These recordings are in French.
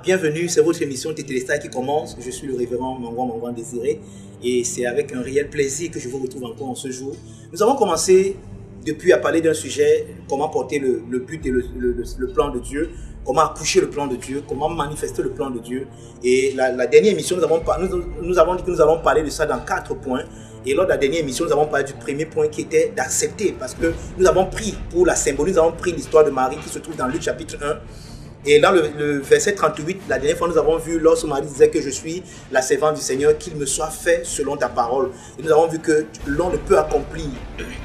Bienvenue, c'est votre émission Tétélestat qui commence. Je suis le révérend Mangouan Désiré et c'est avec un réel plaisir que je vous retrouve encore en ce jour. Nous avons commencé depuis à parler d'un sujet, comment porter le but et le plan de Dieu, comment accoucher le plan de Dieu, comment manifester le plan de Dieu. Et la dernière émission, nous avons dit que nous allons parler de ça dans 4 points. Et lors de la dernière émission, nous avons parlé du premier point qui était d'accepter, parce que nous avons pris, pour la symbolique, nous avons pris l'histoire de Marie qui se trouve dans Luc chapitre 1. Et dans le verset 38, la dernière fois nous avons vu, lorsque Marie disait que je suis la servante du Seigneur, qu'il me soit fait selon ta parole. Et nous avons vu que l'on ne peut accomplir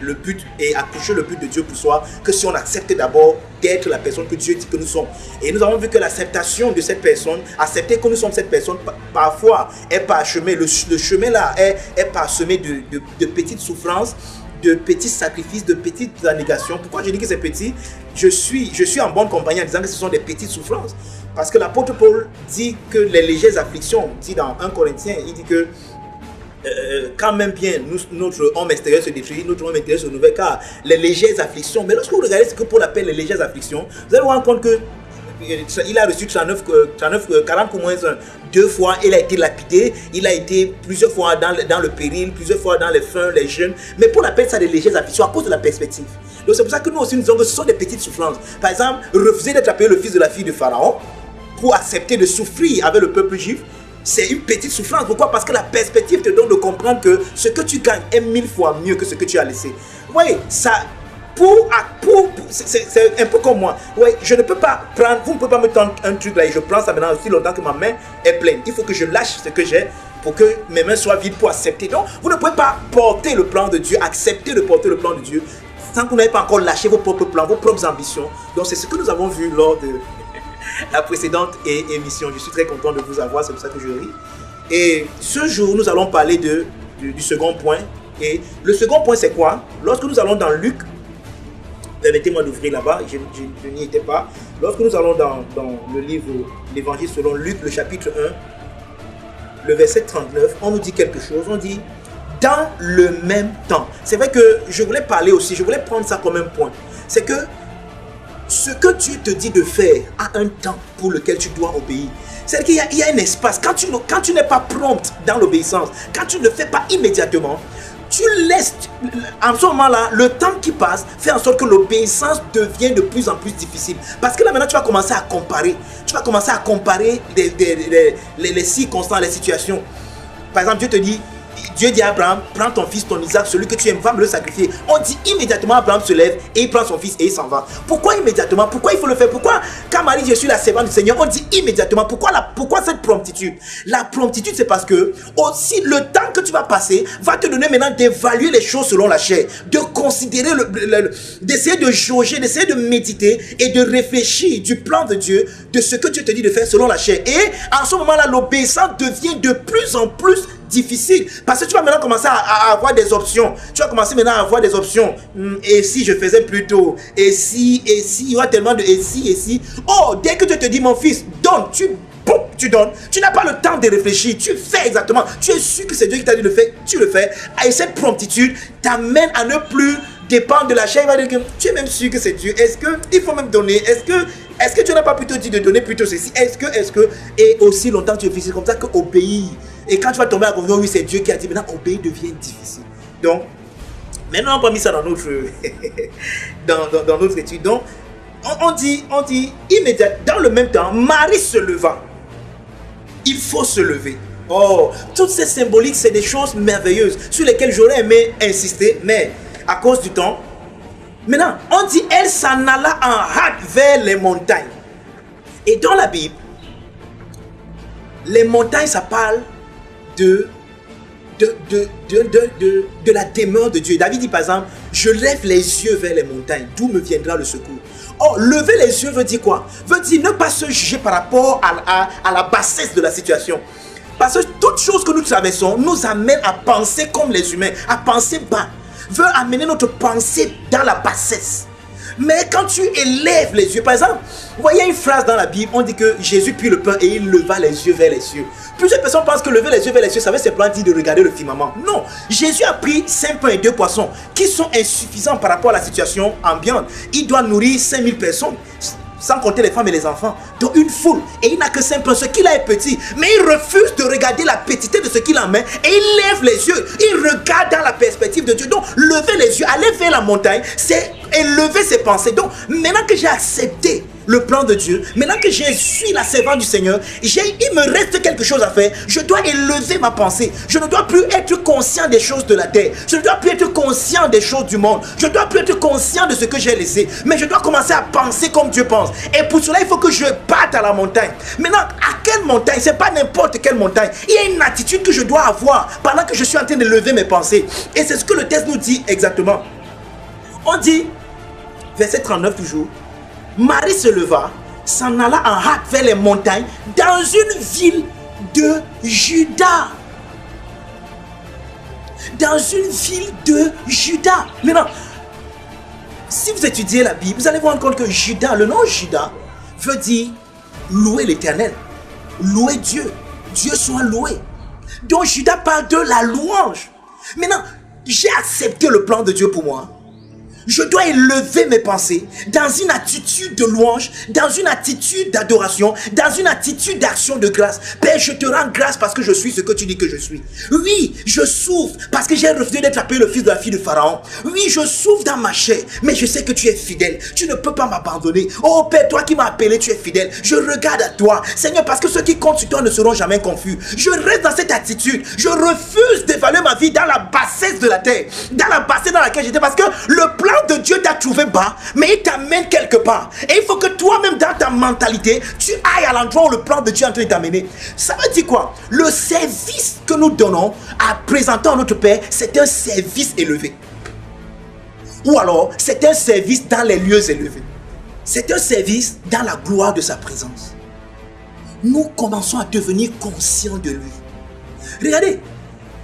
le but et accoucher le but de Dieu pour soi que si on accepte d'abord d'être la personne que Dieu dit que nous sommes. Et nous avons vu que l'acceptation de cette personne, accepter que nous sommes cette personne, parfois est parsemé, le chemin là est parsemé de petites souffrances, de petits sacrifices, de petites négations. Pourquoi je dis que c'est petit? Je suis en bonne compagnie en disant que ce sont des petites souffrances. Parce que l'apôtre Paul dit que les légères afflictions, dit dans 1 Corinthiens, il dit que quand même bien notre homme extérieur se détruit, notre homme intérieur se renouvelle, car les légères afflictions, mais lorsque vous regardez ce que Paul appelle les légères afflictions, vous allez vous rendre compte que il a reçu 40 pour moins 1. 2 fois, il a été lapidé, il a été plusieurs fois dans le péril, plusieurs fois dans les fins, les jeûnes. Mais Paul appelle ça des légères afflictions à cause de la perspective. Donc c'est pour ça que nous aussi nous disons que ce sont des petites souffrances. Par exemple, refuser d'être appelé le fils de la fille de Pharaon pour accepter de souffrir avec le peuple juif, c'est une petite souffrance. Pourquoi? Parce que la perspective te donne de comprendre que ce que tu gagnes est 1000 fois mieux que ce que tu as laissé. Oui, ça... c'est un peu comme moi. Ouais, je ne peux pas prendre, vous ne pouvez pas me tendre un truc là et je prends ça maintenant aussi longtemps que ma main est pleine. Il faut que je lâche ce que j'ai pour que mes mains soient vides pour accepter. Donc, vous ne pouvez pas porter le plan de Dieu, accepter de porter le plan de Dieu sans que vous n'ayez pas encore lâché vos propres plans, vos propres ambitions. Donc, c'est ce que nous avons vu lors de la précédente émission. Je suis très content de vous avoir, c'est pour ça que je ris. Et ce jour, nous allons parler du second point. Et le second point, c'est quoi? Lorsque nous allons dans Luc, permettez-moi d'ouvrir là-bas, je n'y étais pas. Lorsque nous allons dans le livre, l'évangile selon Luc, le chapitre 1, le verset 39, on nous dit quelque chose, on dit « dans le même temps ». C'est vrai que je voulais parler aussi, je voulais prendre ça comme un point. C'est que ce que Dieu te dit de faire a un temps pour lequel tu dois obéir. C'est qu'il y a un espace. Quand tu n'es pas prompte dans l'obéissance, quand tu ne le fais pas immédiatement, tu laisses, en ce moment-là, le temps qui passe fait en sorte que l'obéissance devient de plus en plus difficile. Parce que là, maintenant, tu vas commencer à comparer. Tu vas commencer à comparer les circonstances, les situations. Par exemple, Dieu dit à Abraham, prends ton fils, ton Isaac, celui que tu aimes, va me le sacrifier. On dit immédiatement, Abraham se lève et il prend son fils et il s'en va. Pourquoi immédiatement? Pourquoi il faut le faire? Pourquoi quand Marie dit je suis la servante du Seigneur, on dit immédiatement? Pourquoi cette promptitude? La promptitude, c'est parce que aussi le temps que tu vas passer va te donner maintenant d'évaluer les choses selon la chair, de considérer, d'essayer de jauger, d'essayer de méditer et de réfléchir du plan de Dieu, de ce que Dieu te dit de faire selon la chair. Et en ce moment-là, l'obéissance devient de plus en plus difficile, parce que tu vas maintenant commencer à avoir des options. Tu vas commencer maintenant à avoir des options. Et si je faisais plus tôt? Et si, il y aura tellement de et si. Oh, dès que Dieu te dit, mon fils, donne, tu donnes. Tu n'as pas le temps de réfléchir. Tu fais exactement. Tu es sûr que c'est Dieu qui t'a dit de le faire. Tu le fais. Et cette promptitude t'amène à ne plus dépendre de la chair. Il va dire que tu es même sûr que c'est Dieu. Est-ce qu'il faut même donner? Est-ce que tu n'as pas plutôt dit de donner plutôt ceci? Est-ce que et aussi longtemps tu réfléchis comme ça que obéir. Et quand tu vas tomber à la conviction, oui, c'est Dieu qui a dit, maintenant obéir devient difficile. Donc, maintenant on n'a pas mis ça dans notre dans notre étude. Donc, on dit immédiatement, dans le même temps, Marie se leva. Il faut se lever. Oh, toutes ces symboliques, c'est des choses merveilleuses sur lesquelles j'aurais aimé insister, mais à cause du temps. Maintenant, on dit, elle s'en alla en hâte vers les montagnes. Et dans la Bible, les montagnes, ça parle de la demeure de Dieu. David dit par exemple, je lève les yeux vers les montagnes, d'où me viendra le secours. Oh, lever les yeux veut dire quoi? Veut dire ne pas se juger par rapport à la bassesse de la situation. Parce que toute chose que nous traversons nous amène à penser comme les humains, à penser bas, veut amener notre pensée dans la bassesse. Mais quand tu élèves les yeux, par exemple, vous voyez une phrase dans la Bible, on dit que Jésus prit le pain et il leva les yeux vers les cieux. Plusieurs personnes pensent que lever les yeux vers les cieux, ça veut simplement dire de regarder le firmament. Non, Jésus a pris 5 pains et 2 poissons qui sont insuffisants par rapport à la situation ambiante. Il doit nourrir 5000 personnes. sans compter les femmes et les enfants, dont une foule, et il n'a que 5 pains, ce qu'il a est petit, mais il refuse de regarder la petitesse de ce qu'il a en main, et il lève les yeux, il regarde dans la perspective de Dieu. Donc, lever les yeux, aller vers la montagne, c'est élever ses pensées. Donc, maintenant que j'ai accepté le plan de Dieu, maintenant que je suis la servante du Seigneur, il me reste quelque chose à faire. Je dois élever ma pensée. Je ne dois plus être conscient des choses de la terre. Je ne dois plus être conscient des choses du monde. Je ne dois plus être conscient de ce que j'ai laissé. Mais je dois commencer à penser comme Dieu pense. Et pour cela, il faut que je parte à la montagne. Maintenant, à quelle montagne? Ce n'est pas n'importe quelle montagne. Il y a une attitude que je dois avoir pendant que je suis en train de lever mes pensées. Et c'est ce que le texte nous dit exactement. On dit, verset 39 toujours, Marie se leva, s'en alla en hâte vers les montagnes, dans une ville de Juda. Dans une ville de Juda. Maintenant, si vous étudiez la Bible, vous allez vous rendre compte que Juda, le nom Juda, veut dire louer l'Éternel, louer Dieu, Dieu soit loué. Donc Juda parle de la louange. Maintenant, j'ai accepté le plan de Dieu pour moi. Je dois élever mes pensées dans une attitude de louange, dans une attitude d'adoration, dans une attitude d'action de grâce. Père, je te rends grâce parce que je suis ce que tu dis que je suis. Oui, je souffre parce que j'ai refusé d'être appelé le fils de la fille de Pharaon. Oui, je souffre dans ma chair, mais je sais que tu es fidèle. Tu ne peux pas m'abandonner. Oh Père, toi qui m'as appelé, tu es fidèle. Je regarde à toi, Seigneur, parce que ceux qui comptent sur toi ne seront jamais confus. Je reste dans cette attitude. Je refuse d'évaluer ma vie dans la bassesse de la terre, dans la bassesse dans laquelle j'étais, parce que le plan de Dieu t'a trouvé bas, mais il t'amène quelque part. Et il faut que toi-même, dans ta mentalité, tu ailles à l'endroit où le plan de Dieu est en train de t'amener. Ça veut dire quoi? Le service que nous donnons à présenter à notre Père, c'est un service élevé. Ou alors, c'est un service dans les lieux élevés. C'est un service dans la gloire de sa présence. Nous commençons à devenir conscients de lui. Regardez,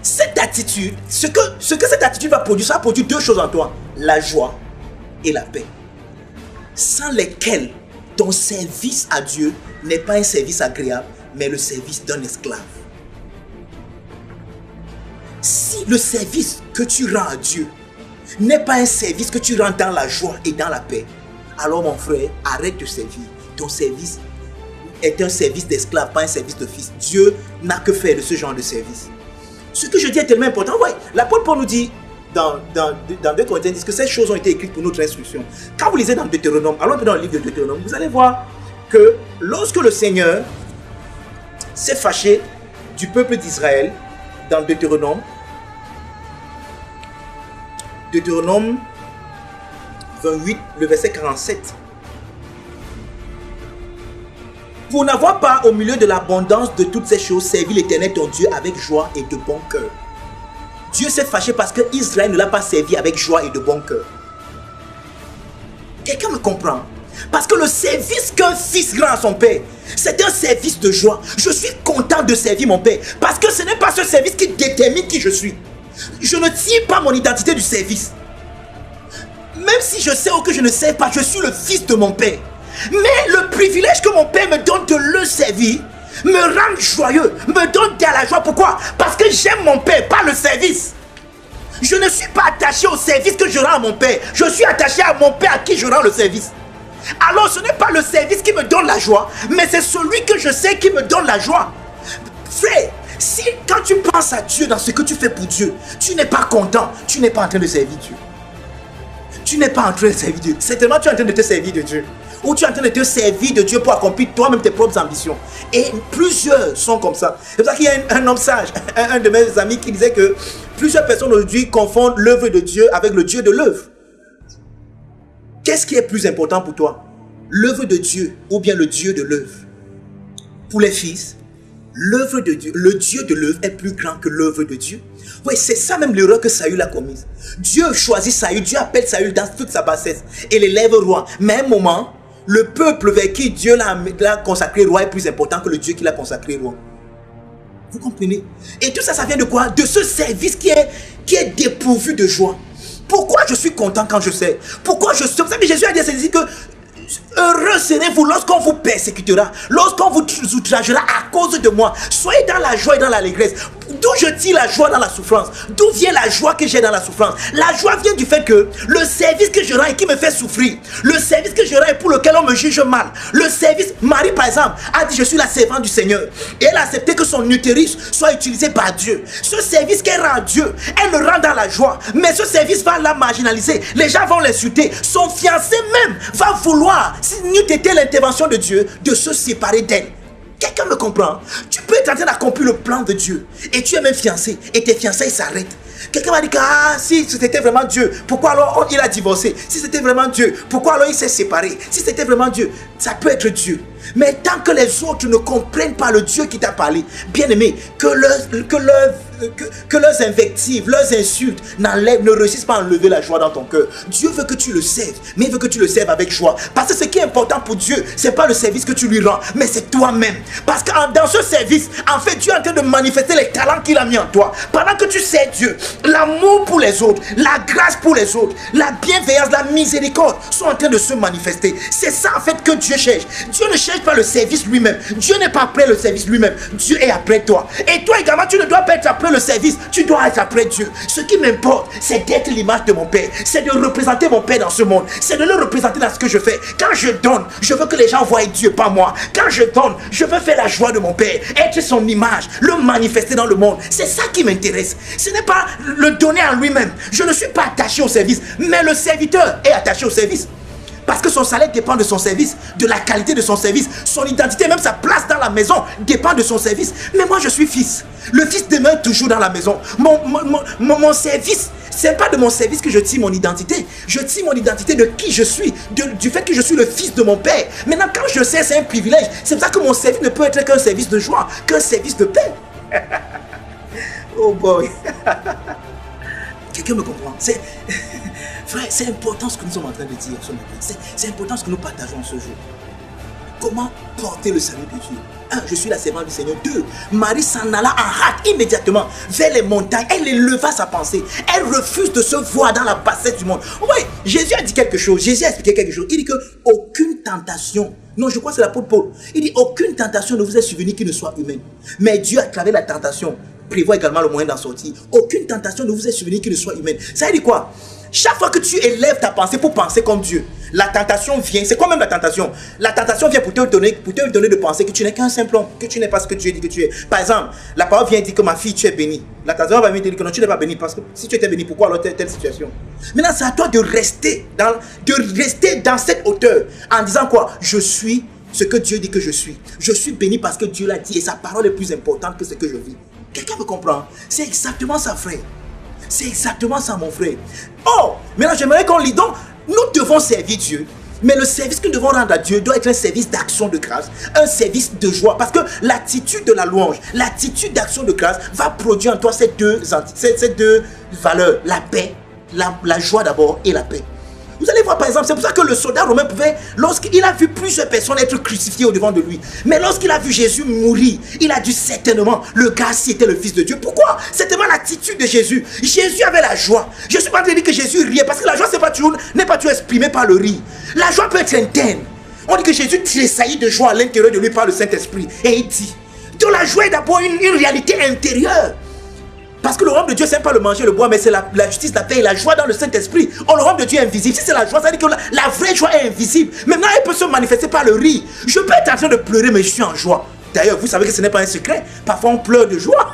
cette attitude, ce que cette attitude va produire, ça va produire deux choses en toi. La joie et la paix. Sans lesquelles ton service à Dieu n'est pas un service agréable, mais le service d'un esclave. Si le service que tu rends à Dieu n'est pas un service que tu rends dans la joie et dans la paix, alors mon frère, arrête de servir. Ton service est un service d'esclave, pas un service de fils. Dieu n'a que faire de ce genre de service. Ce que je dis est tellement important. Ouais, l'apôtre Paul nous dit dans 2 Corinthiens que ces choses ont été écrites pour notre instruction. Quand vous lisez dans Deutéronome, allons dans le livre de Deutéronome, vous allez voir que lorsque le Seigneur s'est fâché du peuple d'Israël, dans Deutéronome 28, le verset 47. Pour n'avoir pas au milieu de l'abondance de toutes ces choses servi l'Éternel ton Dieu avec joie et de bon cœur. Dieu s'est fâché parce que Israël ne l'a pas servi avec joie et de bon cœur. Quelqu'un me comprend? Parce que le service qu'un fils rend à son père, c'est un service de joie. Je suis content de servir mon père parce que ce n'est pas ce service qui détermine qui je suis. Je ne tire pas mon identité du service. Même si je sais ou que je ne sais pas, je suis le fils de mon père. Mais le privilège que mon père me donne de le servir me rend joyeux, me donne de la joie. Pourquoi? Parce que j'aime mon père, pas le service. Je ne suis pas attaché au service que je rends à mon père. Je suis attaché à mon père à qui je rends le service. Alors ce n'est pas le service qui me donne la joie, mais c'est celui que je sais qui me donne la joie. Frère, si quand tu penses à Dieu dans ce que tu fais pour Dieu, tu n'es pas content, tu n'es pas en train de servir Dieu. Tu n'es pas en train de servir Dieu. Certainement tu es en train de te servir de Dieu. Ou tu es en train de te servir de Dieu pour accomplir toi-même tes propres ambitions. Et plusieurs sont comme ça. C'est pour ça qu'il y a un homme sage, un de mes amis qui disait que plusieurs personnes aujourd'hui confondent l'œuvre de Dieu avec le Dieu de l'œuvre. Qu'est-ce qui est plus important pour toi? L'œuvre de Dieu ou bien le Dieu de l'œuvre? Pour les fils, l'œuvre de Dieu, le Dieu de l'œuvre est plus grand que l'œuvre de Dieu. Oui, c'est ça même l'erreur que Saül a commise. Dieu choisit Saül, Dieu appelle Saül dans toute sa bassesse et l'élève roi. Mais à un moment, le peuple vers qui Dieu l'a consacré roi est plus important que le Dieu qui l'a consacré roi. Vous comprenez? Et tout ça, ça vient de quoi? De ce service qui est dépourvu de joie. Pourquoi je suis content quand je sais? Pourquoi je sais? Vous savez, Jésus a dit que heureux serez-vous lorsqu'on vous persécutera, lorsqu'on vous outragera à cause de moi. Soyez dans la joie et dans l'allégresse. D'où je tire la joie dans la souffrance? D'où vient la joie que j'ai dans la souffrance? La joie vient du fait que le service que je rends et qui me fait souffrir, le service que je rends et pour lequel on me juge mal, le service, Marie par exemple, a dit je suis la servante du Seigneur. Et elle a accepté que son utérus soit utilisé par Dieu. Ce service qu'elle rend à Dieu, elle le rend dans la joie. Mais ce service va la marginaliser. Les gens vont l'insulter. Son fiancé même va vouloir, si n'eût été l'intervention de Dieu, de se séparer d'elle. Quelqu'un me comprend? Tu peux être en train d'accomplir le plan de Dieu et tu es même fiancé et tes fiançailles s'arrêtent. Quelqu'un va dire que si c'était vraiment Dieu, pourquoi alors il a divorcé? Si c'était vraiment Dieu, pourquoi alors il s'est séparé? Si c'était vraiment Dieu, ça peut être Dieu. Mais tant que les autres ne comprennent pas le Dieu qui t'a parlé, bien aimé, que leurs invectives, leurs insultes ne réussissent pas à enlever la joie dans ton cœur. Dieu veut que tu le serves, mais il veut que tu le serves avec joie. Parce que ce qui est important pour Dieu, ce n'est pas le service que tu lui rends, mais c'est toi-même. Parce que dans ce service, en fait, Dieu est en train de manifester les talents qu'il a mis en toi. Pendant que tu sers Dieu, l'amour pour les autres, la grâce pour les autres, la bienveillance, la miséricorde sont en train de se manifester. C'est ça en fait que Dieu cherche. Dieu ne cherche pas le service lui-même. Dieu n'est pas après le service lui-même. Dieu est après toi. Et toi également, tu ne dois pas être après le service. Tu dois être après Dieu. Ce qui m'importe, c'est d'être l'image de mon Père. C'est de représenter mon Père dans ce monde. C'est de le représenter dans ce que je fais. Quand je donne, je veux que les gens voient Dieu, pas moi. Quand je donne, je veux faire la joie de mon Père. Être son image, le manifester dans le monde. C'est ça qui m'intéresse. Ce n'est pas le donner en lui-même. Je ne suis pas attaché au service. Mais le serviteur est attaché au service. Parce que son salaire dépend de son service, de la qualité de son service. Son identité, même sa place dans la maison, dépend de son service. Mais moi, je suis fils. Le fils demeure toujours dans la maison. Mon service, ce n'est pas de mon service que je tire mon identité. Je tire mon identité de qui je suis, du fait que je suis le fils de mon Père. Maintenant, quand je sais, c'est un privilège. C'est pour ça que mon service ne peut être qu'un service de joie, qu'un service de paix. Oh boy. Quelqu'un me comprend? Frère, c'est important ce que nous sommes en train de dire ce matin. C'est important ce que nous partageons ce jour. Comment porter le salut de Dieu? 1. Je suis la servante du Seigneur. 2. Marie s'en alla en hâte immédiatement vers les montagnes. Elle éleva sa pensée. Elle refuse de se voir dans la bassesse du monde. Oui, Jésus a dit quelque chose. Jésus a expliqué quelque chose. Il dit que aucune tentation, non, je crois que c'est l'apôtre Paul. Il dit aucune tentation ne vous est survenue qui ne soit humaine. Mais Dieu, à travers la tentation, prévoit également le moyen d'en sortir. Aucune tentation ne vous est survenue qui ne soit humaine. Ça veut dire quoi? Chaque fois que tu élèves ta pensée pour penser comme Dieu, la tentation vient. C'est quoi même la tentation? La tentation vient pour te donner de penser que tu n'es qu'un simple homme, que tu n'es pas ce que Dieu dit que tu es. Par exemple, la parole vient dire que ma fille, tu es bénie. La tentation va venir te dire que non, tu n'es pas bénie, parce que si tu étais bénie, pourquoi alors telle situation? Maintenant, c'est à toi de rester dans cette hauteur en disant quoi? Je suis ce que Dieu dit que je suis. Je suis béni parce que Dieu l'a dit et sa parole est plus importante que ce que je vis. Quelqu'un me comprend? C'est exactement ça, frère. C'est exactement ça, mon frère. Oh, maintenant j'aimerais qu'on lit. Donc, nous devons servir Dieu. Mais le service que nous devons rendre à Dieu doit être un service d'action de grâce, un service de joie. Parce que l'attitude de la louange, l'attitude d'action de grâce va produire en toi ces deux valeurs. La paix, la joie d'abord et la paix. Vous allez voir par exemple, c'est pour ça que le soldat romain pouvait, lorsqu'il a vu plusieurs personnes être crucifiées au devant de lui, mais lorsqu'il a vu Jésus mourir, il a dit certainement, le gars ci était le Fils de Dieu. Pourquoi? C'était vraiment l'attitude de Jésus. Jésus avait la joie. Je ne suis pas en train de dire que Jésus riait, parce que la joie n'est pas toujours exprimée par le rire. La joie peut être interne. On dit que Jésus tressaillit de joie à l'intérieur de lui par le Saint-Esprit. Et il dit, donc la joie est d'abord une réalité intérieure. Parce que le royaume de Dieu, ce n'est pas le manger, le boire, mais c'est la justice, la paix et la joie dans le Saint-Esprit. Oh, le royaume de Dieu est invisible. Si c'est la joie, ça veut dire que la vraie joie est invisible. Maintenant, elle peut se manifester par le rire. Je peux être en train de pleurer, mais je suis en joie. D'ailleurs, vous savez que ce n'est pas un secret. Parfois, on pleure de joie.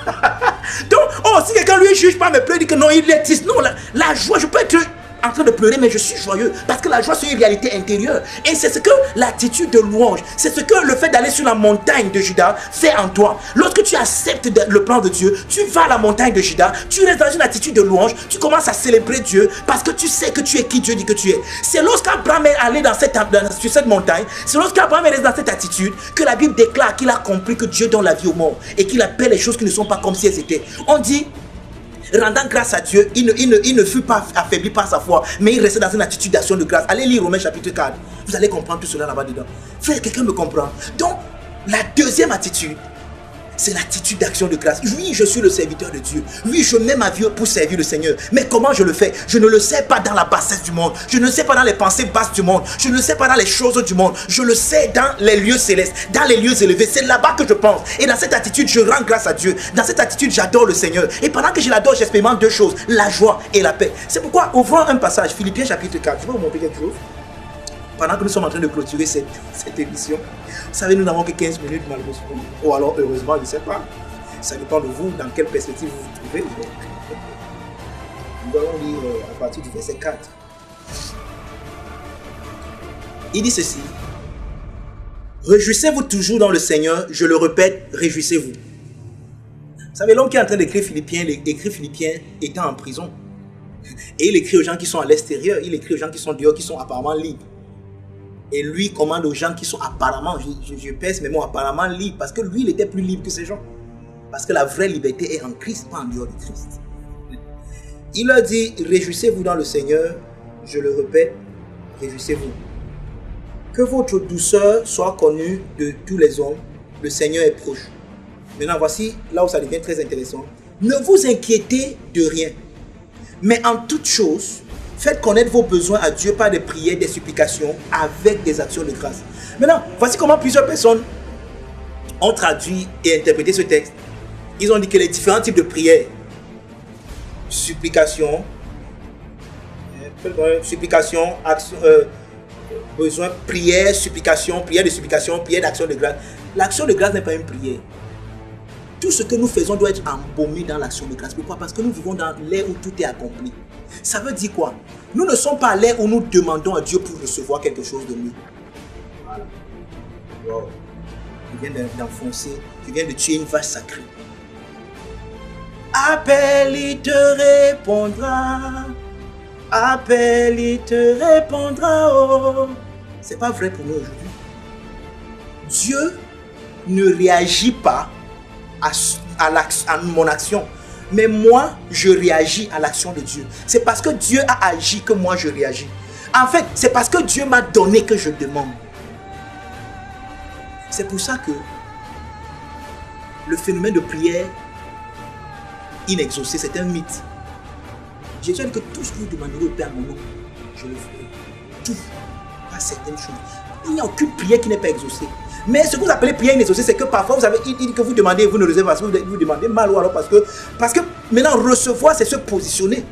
Donc, oh, si quelqu'un lui juge pas, me pleure, dit que non, il est triste. Non, la joie, je peux être en train de pleurer, mais je suis joyeux. Parce que la joie, c'est une réalité intérieure. Et c'est ce que l'attitude de louange, c'est ce que le fait d'aller sur la montagne de Juda fait en toi. Lorsque tu acceptes le plan de Dieu, tu vas à la montagne de Juda, tu restes dans une attitude de louange, tu commences à célébrer Dieu parce que tu sais que tu es qui Dieu dit que tu es. C'est lorsqu'Abraham est allé sur cette montagne, c'est lorsqu'Abraham est resté dans cette attitude que la Bible déclare qu'il a compris que Dieu donne la vie aux morts et qu'il appelle les choses qui ne sont pas comme si elles étaient. On dit, rendant grâce à Dieu, il ne fut pas affaibli par sa foi, mais il restait dans une attitude d'action de grâce. Allez lire Romains chapitre 4. Vous allez comprendre tout cela là-bas dedans. Frère, quelqu'un me comprend? Donc, la deuxième attitude, C'est l'attitude d'action de grâce. Oui, je suis le serviteur de Dieu. Oui, je mets ma vie pour servir le Seigneur. Mais comment je le fais? Je ne le sais pas dans la bassesse du monde. Je ne le sais pas dans les pensées basses du monde. Je ne le sais pas dans les choses du monde. Je le sais dans les lieux célestes, dans les lieux élevés. C'est là-bas que je pense. Et dans cette attitude, je rends grâce à Dieu. Dans cette attitude, j'adore le Seigneur. Et pendant que je l'adore, j'expérimente deux choses, la joie et la paix. C'est pourquoi, ouvrons un passage, Philippiens chapitre 4. Je vais vous montrer quelque chose. Pendant que nous sommes en train de clôturer cette émission, vous savez, nous n'avons que 15 minutes malheureusement. Ou alors, heureusement, je ne sais pas. Ça dépend de vous, dans quelle perspective vous vous trouvez. Nous allons lire à partir du verset 4. Il dit ceci. Réjouissez-vous toujours dans le Seigneur. Je le répète, réjouissez-vous. Vous savez, l'homme qui est en train d'écrire Philippiens, étant en prison. Et il écrit aux gens qui sont à l'extérieur. Il écrit aux gens qui sont dehors, qui sont apparemment libres. Et lui commande aux gens qui sont apparemment, je pèse mes mots, apparemment libres. Parce que lui, il était plus libre que ces gens. Parce que la vraie liberté est en Christ, pas en dehors de Christ. Il leur dit, réjouissez-vous dans le Seigneur. Je le répète, réjouissez-vous. Que votre douceur soit connue de tous les hommes. Le Seigneur est proche. Maintenant, voici là où ça devient très intéressant. Ne vous inquiétez de rien. Mais en toute chose, faites connaître vos besoins à Dieu par des prières, des supplications, avec des actions de grâce. Maintenant, voici comment plusieurs personnes ont traduit et interprété ce texte. Ils ont dit que les différents types de prières, supplication, action, besoin, prière, supplication, prière de supplication, prière d'action de grâce. L'action de grâce n'est pas une prière. Tout ce que nous faisons doit être embaumé dans l'action de grâce. Pourquoi? Parce que nous vivons dans l'ère où tout est accompli. Ça veut dire quoi? Nous ne sommes pas à l'ère où nous demandons à Dieu pour recevoir quelque chose de nous. Voilà. Wow. Je viens d'enfoncer, je viens de tuer une vache sacrée. Appelle, il te répondra. Appelle, il te répondra. Oh. C'est pas vrai pour nous aujourd'hui. Dieu ne réagit pas à mon action. Mais moi, je réagis à l'action de Dieu. C'est parce que Dieu a agi que moi, je réagis. En fait, c'est parce que Dieu m'a donné que je demande. C'est pour ça que le phénomène de prière inexaucée, c'est un mythe. Jésus a dit que tout ce que vous demanderez au Père mon nom, je le ferai. Tout. Pas certaines choses. Il n'y a aucune prière qui n'est pas exaucée. Mais ce que vous appelez prière inexaucée, c'est que parfois vous avez dit que vous demandez et vous ne recevez pas parce que vous demandez mal ou alors parce que maintenant recevoir, c'est se positionner,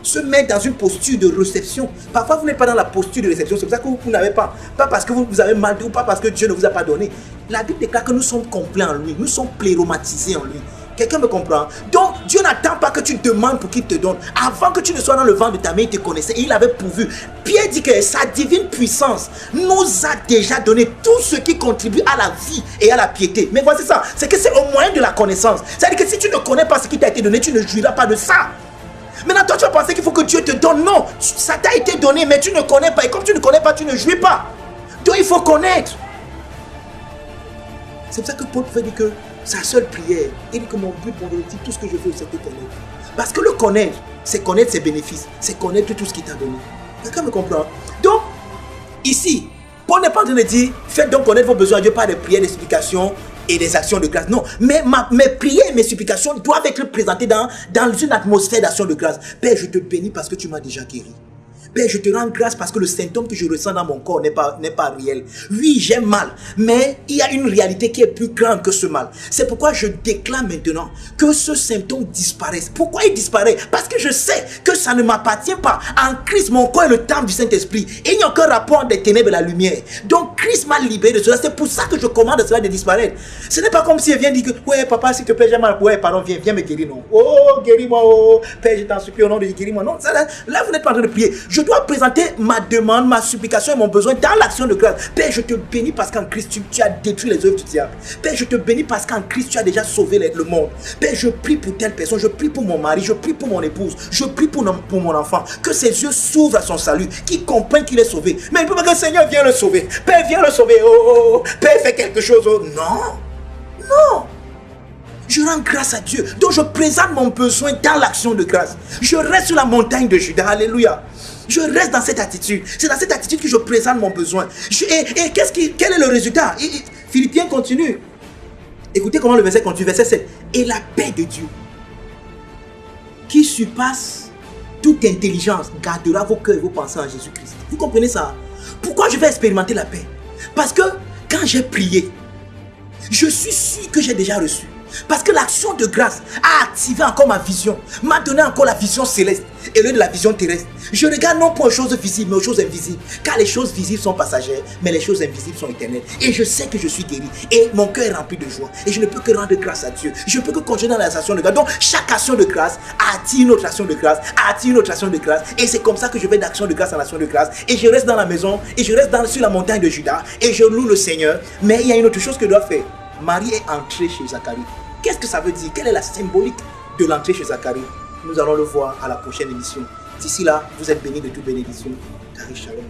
se mettre dans une posture de réception. Parfois vous n'êtes pas dans la posture de réception, c'est pour ça que vous n'avez pas parce que vous avez mal ou pas parce que Dieu ne vous a pas donné. La Bible déclare que nous sommes complets en lui, nous sommes pléromatisés en lui. Quelqu'un me comprend? Donc, Dieu n'attend pas que tu demandes pour qu'il te donne. Avant que tu ne sois dans le ventre de ta mère, il te connaissait et il avait pourvu. Pierre dit que sa divine puissance nous a déjà donné tout ce qui contribue à la vie et à la piété. Mais voici ça, c'est que c'est au moyen de la connaissance. C'est-à-dire que si tu ne connais pas ce qui t'a été donné, tu ne jouiras pas de ça. Maintenant, toi, tu vas penser qu'il faut que Dieu te donne. Non, ça t'a été donné, mais tu ne connais pas. Et comme tu ne connais pas, tu ne jouis pas. Donc, il faut connaître. C'est pour ça que Paul pouvait dire que sa seule prière, il dit que mon but, mon objectif, tout ce que je fais, c'est de connaître. Parce que le connaître, c'est connaître ses bénéfices, c'est connaître tout ce qu'il t'a donné. Quelqu'un me comprend? Donc, ici, Paul n'est pas en train de dire, faites donc connaître vos besoins à Dieu par des prières, des supplications et des actions de grâce. Non, mais mes prières et mes supplications doivent être présentées dans une atmosphère d'action de grâce. Père, je te bénis parce que tu m'as déjà guéri. Père, je te rends grâce parce que le symptôme que je ressens dans mon corps n'est pas réel. Oui, j'ai mal, mais il y a une réalité qui est plus grande que ce mal. C'est pourquoi je déclare maintenant que ce symptôme disparaisse. Pourquoi il disparaît? Parce que je sais que ça ne m'appartient pas. En Christ, mon corps est le temple du Saint-Esprit. Et il n'y a aucun rapport des ténèbres et de la lumière. Donc, Christ m'a libéré de cela. C'est pour ça que je commande à cela de disparaître. Ce n'est pas comme si elle vient dire que, ouais, papa, s'il te plaît, j'ai mal. Ouais, pardon, viens me guérir. Non. Oh, guéris-moi. Oh, Père, je t'en supplie au nom de guéris-moi. Non, ça, là, vous n'êtes pas en train de prier. Je dois présenter ma demande, ma supplication et mon besoin dans l'action de grâce. Père, je te bénis parce qu'en Christ, tu as détruit les œuvres du diable. Père, je te bénis parce qu'en Christ, tu as déjà sauvé le monde. Père, je prie pour telle personne, je prie pour mon mari, je prie pour mon épouse, je prie pour mon enfant. Que ses yeux s'ouvrent à son salut, qu'il comprenne qu'il est sauvé. Mais il peut pas que le Seigneur vienne le sauver. Père, viens le sauver. Oh, Père, fais quelque chose. Oh. Non, non. Je rends grâce à Dieu. Donc je présente mon besoin dans l'action de grâce. Je reste sur la montagne de Juda. Alléluia. Je reste dans cette attitude. C'est dans cette attitude que je présente mon besoin. Et quel est le résultat? Philippiens continue. Écoutez comment le verset continue, verset 7. Et la paix de Dieu, qui surpasse toute intelligence, gardera vos cœurs et vos pensées en Jésus-Christ. Vous comprenez ça? Pourquoi je vais expérimenter la paix? Parce que quand j'ai prié, je suis sûr que j'ai déjà reçu. Parce que l'action de grâce a activé encore ma vision, m'a donné encore la vision céleste et lieu de la vision terrestre. Je regarde non pas aux choses visibles mais aux choses invisibles. Car les choses visibles sont passagères, mais les choses invisibles sont éternelles. Et je sais que je suis guéri. Et mon cœur est rempli de joie. Et je ne peux que rendre grâce à Dieu. Je ne peux que continuer dans les actions de grâce. Donc chaque action de grâce attire une autre action de grâce, attire une autre action de grâce. Et c'est comme ça que je vais d'action de grâce en action de grâce. Et je reste dans la maison, et je reste sur la montagne de Juda. Et je loue le Seigneur. Mais il y a une autre chose que je dois faire. Marie est entrée chez Zacharie. Qu'est-ce que ça veut dire? Quelle est la symbolique de l'entrée chez Zacharie? Nous allons le voir à la prochaine émission. D'ici là, vous êtes bénis de toute bénédiction. Shalom.